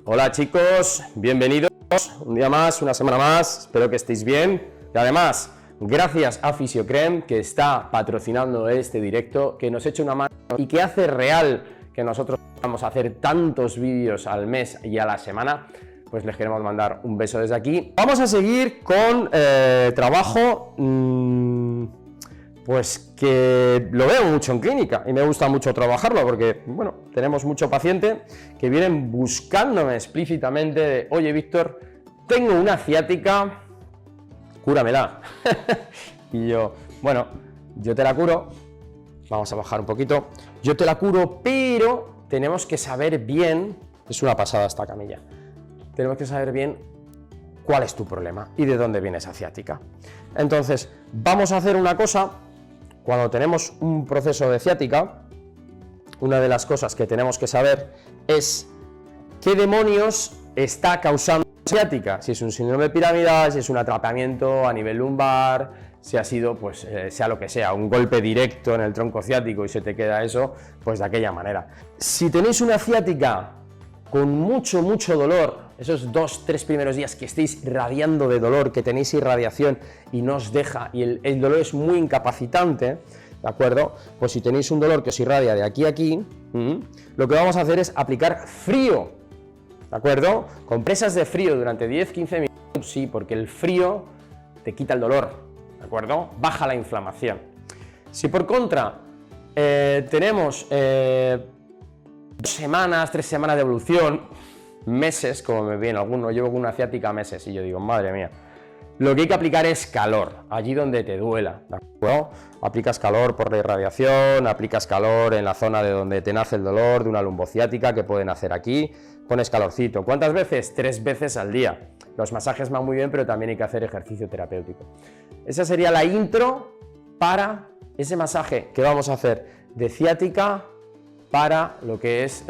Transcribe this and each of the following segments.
Hola chicos, bienvenidos un día más, una semana más, espero que estéis bien y además gracias a Fisiocrem que está patrocinando este directo, que nos echa una mano y que hace real que nosotros vamos a hacer tantos vídeos al mes y a la semana. Pues les queremos mandar un beso desde aquí. Vamos a seguir con trabajo pues que lo veo mucho en clínica y me gusta mucho trabajarlo porque, bueno, tenemos mucho paciente que vienen buscándome explícitamente de, oye Víctor, tengo una ciática, cúramela. Y yo, bueno, yo te la curo, vamos a bajar un poquito, yo te la curo, pero tenemos que saber bien, es una pasada esta camilla, tenemos que saber bien cuál es tu problema y de dónde viene esa ciática. Entonces, vamos a hacer una cosa. Cuando tenemos un proceso de ciática, una de las cosas que tenemos que saber es qué demonios está causando ciática, si es un síndrome piramidal, si es un atrapamiento a nivel lumbar, si ha sido, pues, sea lo que sea, un golpe directo en el tronco ciático y se te queda eso, pues de aquella manera. Si tenéis una ciática con mucho dolor, esos 2-3 primeros días que estéis radiando de dolor, que tenéis irradiación y no os deja, y el dolor es muy incapacitante, ¿de acuerdo? Pues si tenéis un dolor que os irradia de aquí a aquí, lo que vamos a hacer es aplicar frío, ¿de acuerdo? Compresas de frío durante 10-15 minutos, sí, porque el frío te quita el dolor, ¿de acuerdo? Baja la inflamación. Si por contra tenemos 2 semanas, 3 semanas de evolución, meses, como me viene alguno, llevo con una ciática meses y yo digo, madre mía, lo que hay que aplicar es calor, allí donde te duela, ¿de acuerdo? Aplicas calor por la irradiación, aplicas calor en la zona de donde te nace el dolor, de una lumbociática que pueden hacer aquí, pones calorcito. ¿Cuántas veces? 3 veces al día. Los masajes van muy bien, pero también hay que hacer ejercicio terapéutico. Esa sería la intro para ese masaje que vamos a hacer de ciática para lo que es,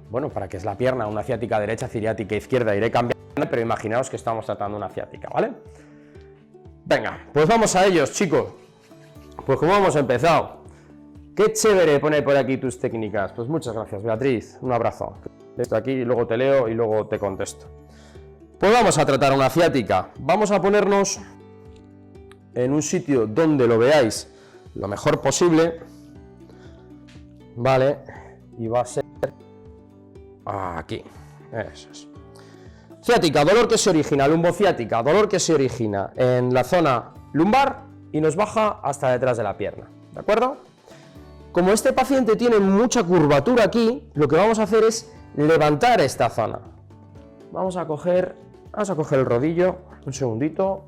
bueno, para que es la pierna, una ciática derecha, ciática izquierda, iré cambiando, pero imaginaos que estamos tratando una ciática, ¿vale? Venga, pues vamos a ellos, chicos. Pues como hemos empezado, qué chévere poner por aquí tus técnicas. Pues muchas gracias, Beatriz, un abrazo. Esto aquí, y luego te leo y luego te contesto. Pues vamos a tratar una ciática. Vamos a ponernos en un sitio donde lo veáis lo mejor posible. Vale, y va a ser aquí, eso es. Ciática, dolor que se origina, lumbociática, dolor que se origina en la zona lumbar y nos baja hasta detrás de la pierna, ¿de acuerdo? Como este paciente tiene mucha curvatura aquí, lo que vamos a hacer es levantar esta zona. Vamos a coger el rodillo, un segundito.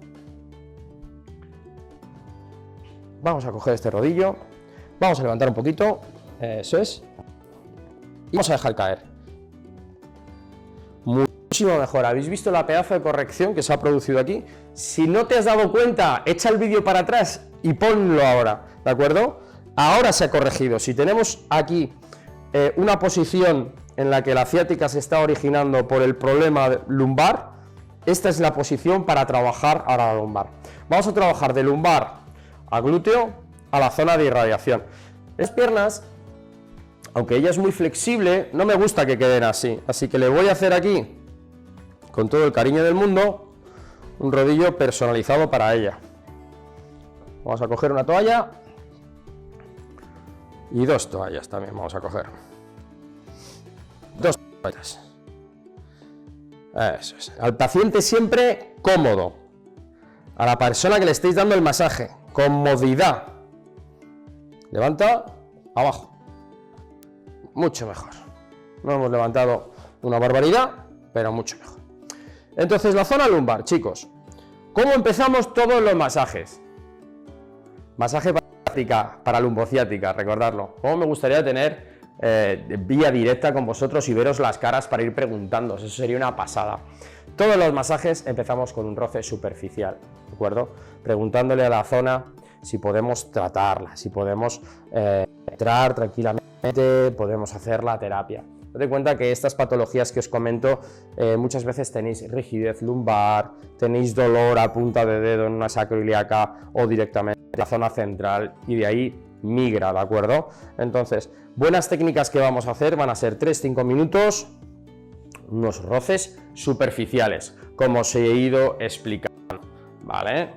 Vamos a coger este rodillo, vamos a levantar un poquito. Eso es, y vamos a dejar caer. Muchísimo mejor. ¿Habéis visto la pedazo de corrección que se ha producido aquí? Si no te has dado cuenta, echa el vídeo para atrás y ponlo ahora, ¿de acuerdo? Ahora se ha corregido. Si tenemos aquí una posición en la que la ciática se está originando por el problema lumbar, esta es la posición para trabajar ahora la lumbar. Vamos a trabajar de lumbar a glúteo a la zona de irradiación. Las piernas, aunque ella es muy flexible, no me gusta que queden así, así que le voy a hacer aquí, con todo el cariño del mundo, un rodillo personalizado para ella. Vamos a coger una toalla y 2 toallas también vamos a coger. 2 toallas. Eso es. Al paciente siempre cómodo. A la persona que le estéis dando el masaje, comodidad. Levanta, abajo. Mucho mejor. No hemos levantado una barbaridad, pero mucho mejor. Entonces, la zona lumbar, chicos. ¿Cómo empezamos todos los masajes? Masaje para lumbociática, recordadlo. ¿Cómo me gustaría tener vía directa con vosotros y veros las caras para ir preguntando? Eso sería una pasada. Todos los masajes empezamos con un roce superficial, ¿de acuerdo? Preguntándole a la zona si podemos tratarla, si podemos entrar tranquilamente, podemos hacer la terapia. Date cuenta que estas patologías que os comento muchas veces tenéis rigidez lumbar, tenéis dolor a punta de dedo en una sacroiliaca o directamente en la zona central y de ahí migra, ¿de acuerdo? Entonces, buenas técnicas que vamos a hacer van a ser 3-5 minutos, unos roces superficiales, como os he ido explicando, ¿vale?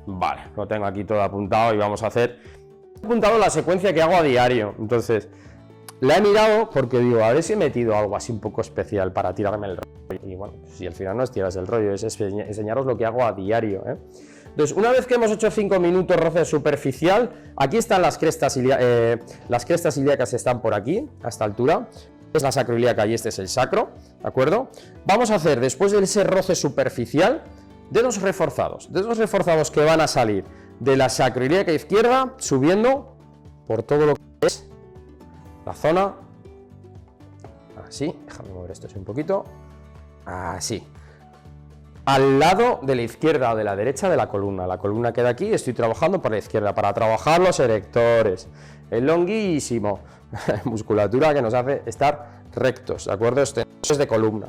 Vale, lo tengo aquí todo apuntado y vamos a hacer... He apuntado la secuencia que hago a diario, entonces la he mirado porque digo, a ver si he metido algo así un poco especial para tirarme el rollo. Y bueno, si al final no es tirarse el rollo, es enseñaros lo que hago a diario, ¿eh? Entonces, una vez que hemos hecho 5 minutos roce superficial, aquí están las crestas ilíacas, están por aquí, a esta altura. Es la sacroiliaca y este es el sacro, ¿de acuerdo? Vamos a hacer, después de ese roce superficial, dedos reforzados que van a salir de la sacroiliaca izquierda, subiendo por todo lo que es la zona, así, déjame mover esto así un poquito, así, al lado de la izquierda o de la derecha de la columna queda aquí, estoy trabajando por la izquierda, para trabajar los erectores, el longuísimo, musculatura que nos hace estar rectos, ¿de acuerdo? Esto es de columna,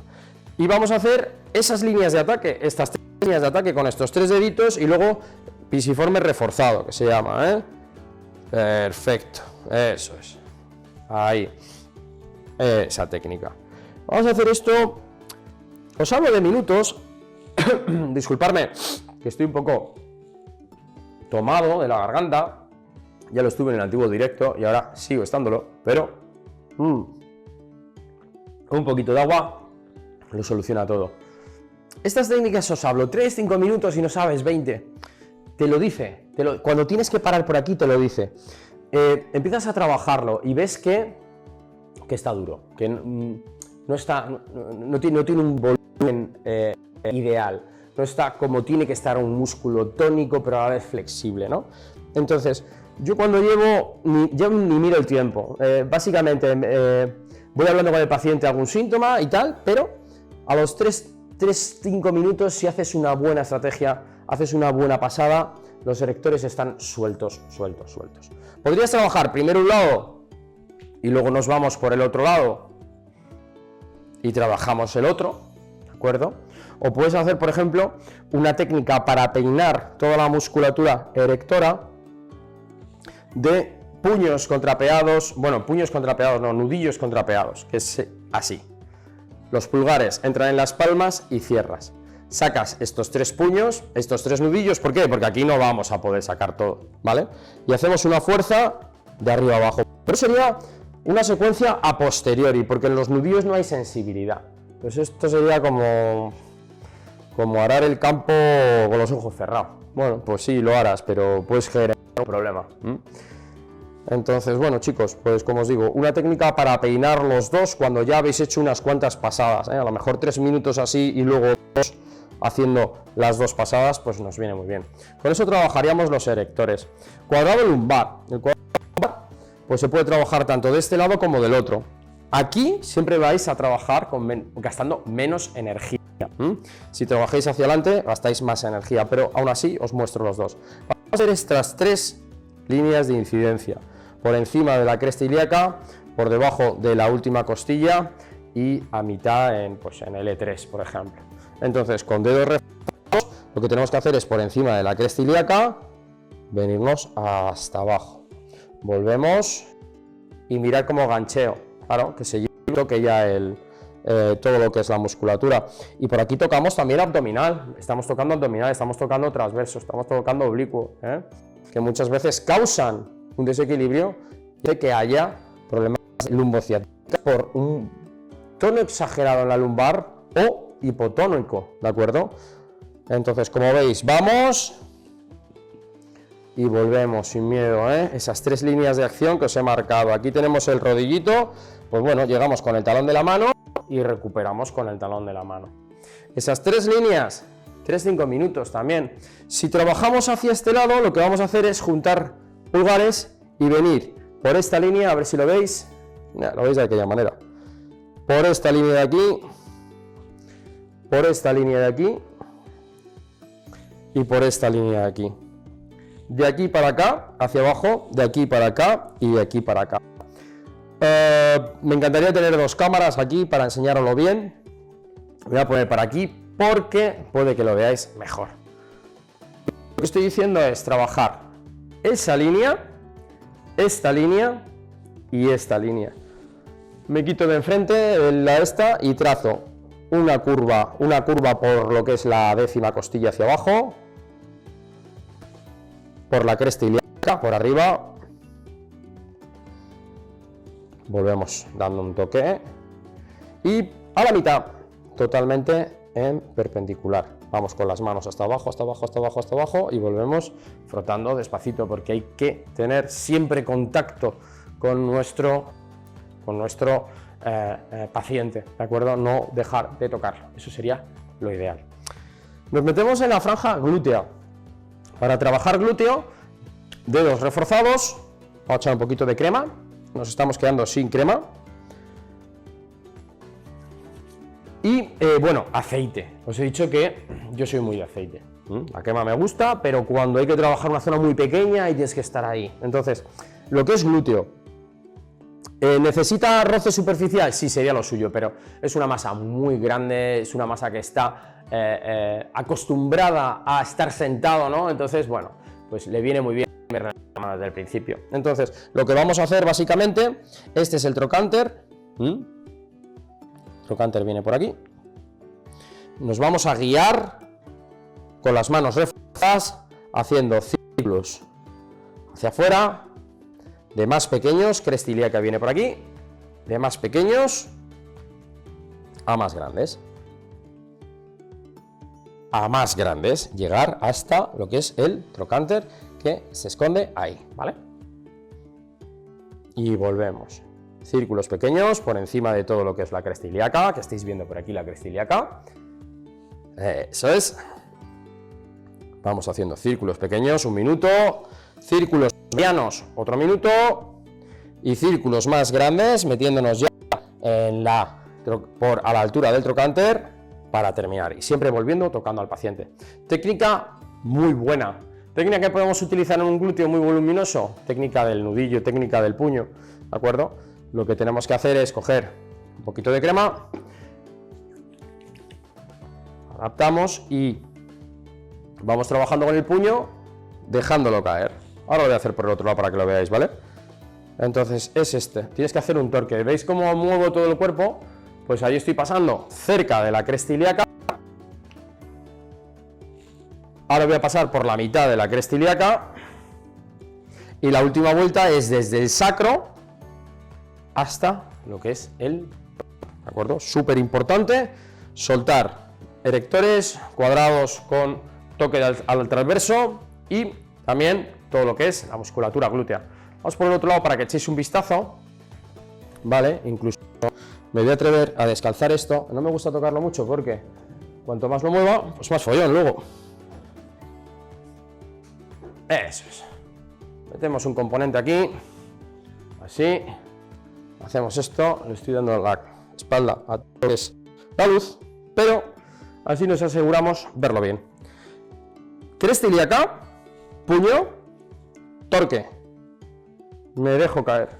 y vamos a hacer esas líneas de ataque, estas 3 líneas de ataque con estos 3 deditos, y luego pisiforme reforzado, que se llama, ¿eh? Perfecto, eso es. Ahí, esa técnica. Vamos a hacer esto, os hablo de minutos, disculparme, que estoy un poco tomado de la garganta, ya lo estuve en el antiguo directo y ahora sigo estándolo, pero un poquito de agua lo soluciona todo. Estas técnicas os hablo, 3-5 minutos y no sabes 20, te lo dice, cuando tienes que parar por aquí te lo dice. Empiezas a trabajarlo y ves que está duro, que no tiene un volumen ideal, no está como tiene que estar un músculo tónico pero a la vez flexible, ¿no? Entonces, yo cuando llevo ni miro el tiempo, básicamente voy hablando con el paciente algún síntoma y tal, pero a los 3-5 minutos, si haces una buena estrategia, haces una buena pasada, los erectores están sueltos. Podrías trabajar primero un lado y luego nos vamos por el otro lado y trabajamos el otro, ¿de acuerdo? O puedes hacer, por ejemplo, una técnica para peinar toda la musculatura erectora de puños contrapeados, nudillos contrapeados, que es así. Los pulgares entran en las palmas y cierras. Sacas estos 3 puños, estos 3 nudillos, ¿por qué? Porque aquí no vamos a poder sacar todo, ¿vale? Y hacemos una fuerza de arriba a abajo. Pero sería una secuencia a posteriori, porque en los nudillos no hay sensibilidad. Pues esto sería como arar el campo con los ojos cerrados. Bueno, pues sí, lo harás, pero puedes generar un problema. Entonces, bueno, chicos, pues como os digo, una técnica para peinar los dos cuando ya habéis hecho unas cuantas pasadas, ¿eh? A lo mejor 3 minutos así y luego 2 haciendo las 2 pasadas, pues nos viene muy bien. Con eso trabajaríamos los erectores. Cuadrado lumbar. El cuadrado lumbar, pues se puede trabajar tanto de este lado como del otro. Aquí siempre vais a trabajar gastando menos energía. Si trabajáis hacia adelante, gastáis más energía, pero aún así os muestro los dos. Vamos a hacer estas 3 líneas de incidencia. Por encima de la cresta ilíaca, por debajo de la última costilla y a mitad en el E3, por ejemplo. Entonces, con dedos reforzados, lo que tenemos que hacer es por encima de la cresta ilíaca, venirnos hasta abajo. Volvemos y mirad cómo gancheo, claro, que se toque ya todo lo que es la musculatura. Y por aquí tocamos también abdominal, estamos tocando abdominal, estamos tocando transverso, estamos tocando oblicuo, que muchas veces causan un desequilibrio de que haya problemas lumbociáticos por un tono exagerado en la lumbar o hipotónico, ¿de acuerdo? Entonces, como veis, vamos y volvemos sin miedo, esas 3 líneas de acción que os he marcado. Aquí tenemos el rodillito, pues bueno, llegamos con el talón de la mano y recuperamos con el talón de la mano. Esas 3 líneas, 3-5 minutos también. Si trabajamos hacia este lado, lo que vamos a hacer es juntar pulgares y venir por esta línea, a ver si lo veis, lo veis de aquella manera, por esta línea de aquí, por esta línea de aquí y por esta línea de aquí. De aquí para acá, hacia abajo, de aquí para acá y de aquí para acá. Me encantaría tener 2 cámaras aquí para enseñaroslo bien. Voy a poner para aquí porque puede que lo veáis mejor. Lo que estoy diciendo es trabajar esa línea, esta línea y esta línea. Me quito de enfrente esta y trazo una curva por lo que es la 10ª costilla hacia abajo, por la cresta ilíaca, por arriba, volvemos dando un toque y a la mitad, totalmente en perpendicular. Vamos con las manos hasta abajo, hasta abajo, hasta abajo, hasta abajo y volvemos frotando despacito porque hay que tener siempre contacto con nuestro paciente, ¿de acuerdo? No dejar de tocarlo, eso sería lo ideal. Nos metemos en la franja glútea. Para trabajar glúteo, dedos reforzados, vamos a echar un poquito de crema, nos estamos quedando sin crema. Y bueno, aceite. Os he dicho que yo soy muy de aceite. La crema me gusta, pero cuando hay que trabajar una zona muy pequeña, ahí tienes que estar ahí. Entonces, lo que es glúteo, ¿necesita roce superficial? Sí, sería lo suyo, pero es una masa muy grande, es una masa que está acostumbrada a estar sentado, ¿no? Entonces, bueno, pues le viene muy bien desde el principio. Entonces, lo que vamos a hacer básicamente, este es el trocánter. Trocánter viene por aquí. Nos vamos a guiar con las manos reforzadas, haciendo círculos hacia afuera, de más pequeños, cresta ilíaca viene por aquí, de más pequeños a más grandes. A más grandes, llegar hasta lo que es el trocánter que se esconde ahí, ¿vale? Y volvemos. Círculos pequeños por encima de todo lo que es la cresta ilíaca, que estáis viendo por aquí la cresta ilíaca. Eso es. Vamos haciendo círculos pequeños, 1 minuto, círculos medianos, otro minuto, y círculos más grandes, metiéndonos ya en a la altura del trocánter para terminar. Y siempre volviendo, tocando al paciente. Técnica muy buena. Técnica que podemos utilizar en un glúteo muy voluminoso. Técnica del nudillo, técnica del puño, ¿de acuerdo? Lo que tenemos que hacer es coger un poquito de crema, adaptamos y vamos trabajando con el puño, dejándolo caer. Ahora lo voy a hacer por el otro lado para que lo veáis, ¿vale? Entonces es este, tienes que hacer un torque. ¿Veis cómo muevo todo el cuerpo? Pues ahí estoy pasando cerca de la cresta ilíaca. Ahora voy a pasar por la mitad de la cresta ilíaca y la última vuelta es desde el sacro hasta lo que es ¿de acuerdo? Súper importante, soltar erectores, cuadrados con toque al transverso y también todo lo que es la musculatura glútea. Vamos por el otro lado para que echéis un vistazo, ¿vale? Incluso me voy a atrever a descalzar esto, no me gusta tocarlo mucho porque cuanto más lo mueva, pues más follón luego. Eso es. Metemos un componente aquí, así. Hacemos esto, le estoy dando la espalda a todo lo que es la luz, pero así nos aseguramos verlo bien. Cresta ilíaca, puño, torque. Me dejo caer,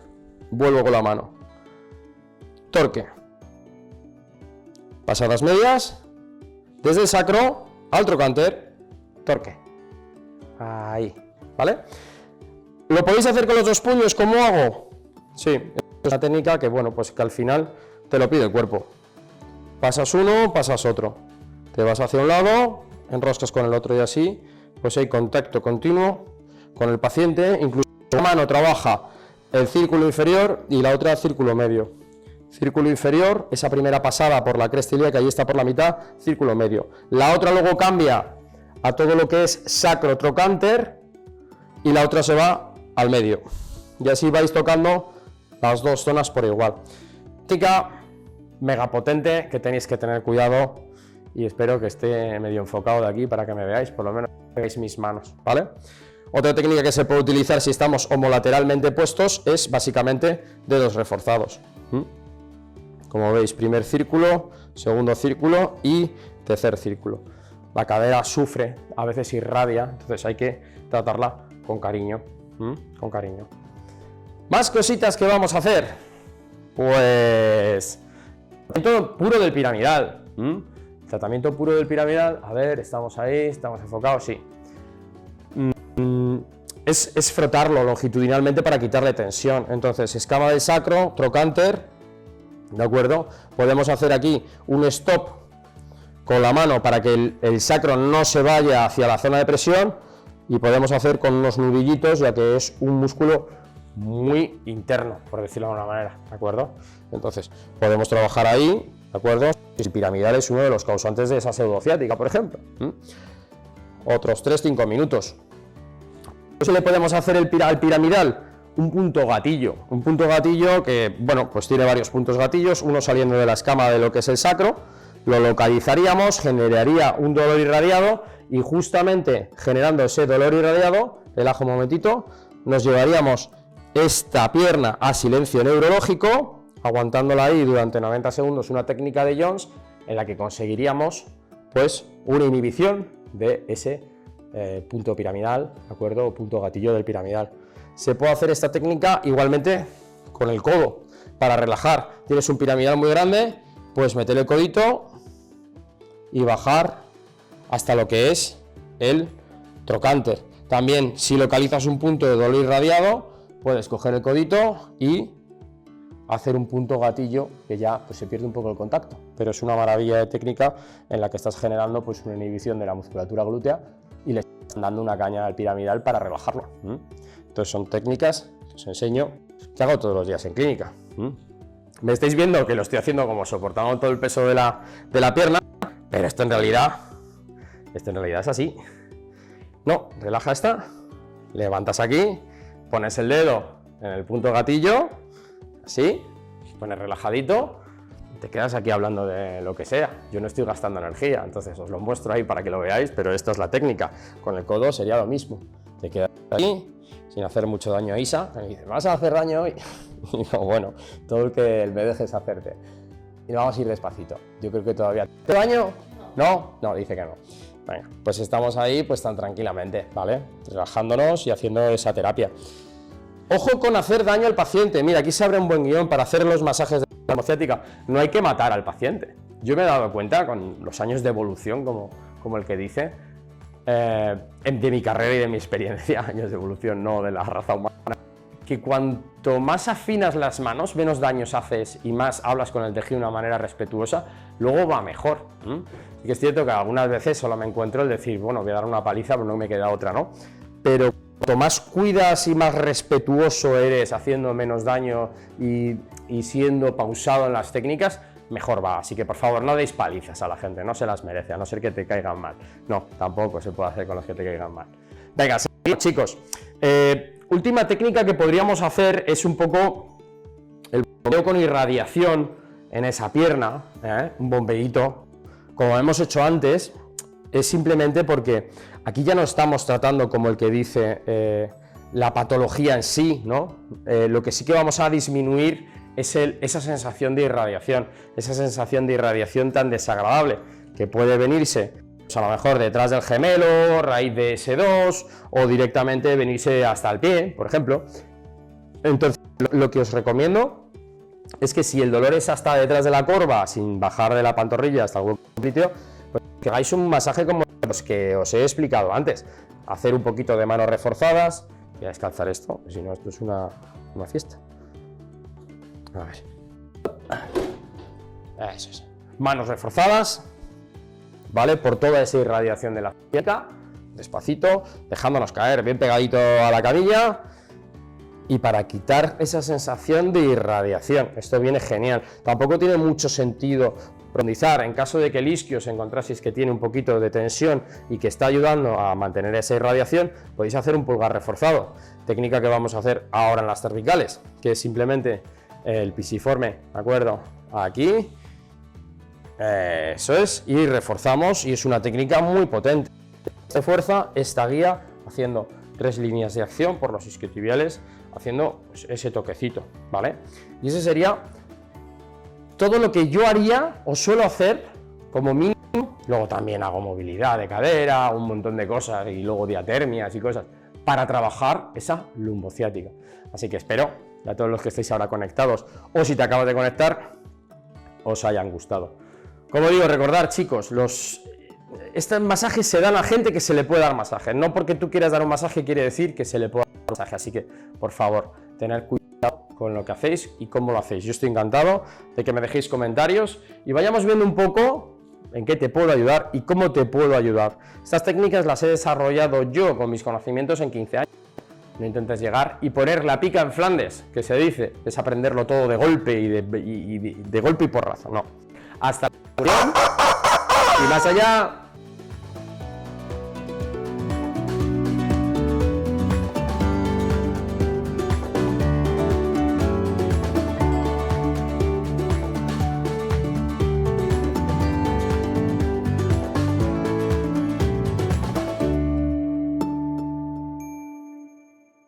vuelvo con la mano. Torque. Pasadas medias, desde el sacro al trocánter, torque. Ahí, ¿vale? ¿Lo podéis hacer con los 2 puños como hago? Sí. Es una técnica que, bueno, pues que al final te lo pide el cuerpo. Pasas uno, pasas otro. Te vas hacia un lado, enroscas con el otro y así, pues hay contacto continuo con el paciente. Incluso la mano trabaja el círculo inferior y la otra el círculo medio. Círculo inferior, esa primera pasada por la cresta ilíaca y esta por la mitad, círculo medio. La otra luego cambia a todo lo que es sacro trocánter y la otra se va al medio. Y así vais tocando las 2 zonas por igual. Técnica mega potente que tenéis que tener cuidado y espero que esté medio enfocado de aquí para que me veáis, por lo menos veáis mis manos, ¿vale? Otra técnica que se puede utilizar si estamos homolateralmente puestos es básicamente dedos reforzados. Como veis, primer círculo, segundo círculo y tercer círculo. La cadera sufre, a veces irradia, entonces hay que tratarla con cariño, con cariño. Más cositas que vamos a hacer, pues tratamiento puro del piramidal. Tratamiento puro del piramidal, a ver, estamos ahí, estamos enfocados, sí. Es frotarlo longitudinalmente para quitarle tensión. Entonces, escama del sacro, trocánter, ¿de acuerdo? Podemos hacer aquí un stop con la mano para que el sacro no se vaya hacia la zona de presión, y podemos hacer con unos nudillitos, ya que es un músculo muy interno, por decirlo de alguna manera, ¿de acuerdo? Entonces, podemos trabajar ahí, ¿de acuerdo? El piramidal es uno de los causantes de esa pseudociática, por ejemplo. Otros 3-5 minutos. ¿Qué le podemos hacer al piramidal? Un punto gatillo que, bueno, pues tiene varios puntos gatillos, uno saliendo de la escama de lo que es el sacro, lo localizaríamos, generaría un dolor irradiado, y justamente generando ese dolor irradiado, relaja un momentito, nos llevaríamos esta pierna a silencio neurológico, aguantándola ahí durante 90 segundos, una técnica de Jones en la que conseguiríamos pues una inhibición de ese punto piramidal, ¿de acuerdo? O punto gatillo del piramidal. Se puede hacer esta técnica igualmente con el codo, para relajar. Tienes un piramidal muy grande, pues meter el codito y bajar hasta lo que es el trocánter. También, si localizas un punto de dolor irradiado, puedes coger el codito y hacer un punto gatillo, que ya pues, se pierde un poco el contacto, pero es una maravilla de técnica en la que estás generando pues, una inhibición de la musculatura glútea y le estás dando una caña al piramidal para relajarlo. Entonces son técnicas que os enseño, que hago todos los días en clínica. Me estáis viendo que lo estoy haciendo como soportando todo el peso de la pierna, pero esto en realidad es así. No, relaja esta, levantas aquí, pones el dedo en el punto gatillo, así, pones relajadito, y te quedas aquí hablando de lo que sea. Yo no estoy gastando energía, entonces os lo muestro ahí para que lo veáis, pero esto es la técnica. Con el codo sería lo mismo. Te quedas aquí, sin hacer mucho daño a Isa, y me dice, ¿vas a hacer daño hoy? Y digo, bueno, todo el que me dejes hacerte. Y vamos a ir despacito. Yo creo que todavía... ¿Te daño? ¿No? No, dice que no. Venga, pues estamos ahí pues tan tranquilamente, ¿vale? Relajándonos y haciendo esa terapia. Ojo con hacer daño al paciente. Mira, aquí se abre un buen guión para hacer los masajes de la hemociática. No hay que matar al paciente. Yo me he dado cuenta con los años de evolución, como el que dice, de mi carrera y de mi experiencia, años de evolución, no de la raza humana, que cuanto más afinas las manos, menos daños haces y más hablas con el tejido de una manera respetuosa, luego va mejor. Y que es cierto que algunas veces solo me encuentro el decir, bueno, voy a dar una paliza, pero no me queda otra, ¿no? Pero cuanto más cuidas y más respetuoso eres, haciendo menos daño y siendo pausado en las técnicas, mejor va. Así que por favor no deis palizas a la gente, no se las merece, a no ser que te caigan mal. No, tampoco se puede hacer con los que te caigan mal. Venga, seguimos, chicos. Última técnica que podríamos hacer es un poco el bombeo con irradiación en esa pierna, un bombeíto, como hemos hecho antes. Es simplemente porque aquí ya no estamos tratando como el que dice la patología en sí, ¿no? Lo que sí que vamos a disminuir es esa sensación de irradiación tan desagradable que puede venirse pues a lo mejor detrás del gemelo, raíz de S2 o directamente venirse hasta el pie, por ejemplo. Entonces, lo que os recomiendo es que si el dolor es hasta detrás de la corva, sin bajar de la pantorrilla hasta el hueco complito, pues que hagáis un masaje como los que os he explicado antes. Hacer un poquito de manos reforzadas. Voy a descalzar esto, si no, esto es una fiesta. A ver. Eso es. Manos reforzadas, ¿vale? Por toda esa irradiación de la ciática, despacito, dejándonos caer bien pegadito a la camilla. Y para quitar esa sensación de irradiación, esto viene genial. Tampoco tiene mucho sentido profundizar. En caso de que el isquio os encontraseis que tiene un poquito de tensión y que está ayudando a mantener esa irradiación, podéis hacer un pulgar reforzado. Técnica que vamos a hacer ahora en las cervicales, que es simplemente el pisiforme, ¿de acuerdo? Aquí, eso es, y reforzamos, y es una técnica muy potente. Se fuerza esta guía haciendo 3 líneas de acción por los isquiotibiales, haciendo pues, ese toquecito, ¿vale? Y ese sería todo lo que yo haría o suelo hacer como mínimo. Luego también hago movilidad de cadera, un montón de cosas, y luego diatermias y cosas, para trabajar esa lumbociática. Así que espero que a todos los que estéis ahora conectados, o si te acabas de conectar, os hayan gustado. Como digo, recordar, chicos, estos masajes se dan a gente que se le puede dar masaje. No porque tú quieras dar un masaje quiere decir que se le puede dar un masaje. Así que, por favor, tener cuidado con lo que hacéis y cómo lo hacéis. Yo estoy encantado de que me dejéis comentarios y vayamos viendo un poco en qué te puedo ayudar y cómo te puedo ayudar. Estas técnicas las he desarrollado yo con mis conocimientos en 15 años. No intentes llegar y poner la pica en Flandes, que se dice, es aprenderlo todo de golpe y de golpe y porrazo. No. Hasta la próxima y más allá.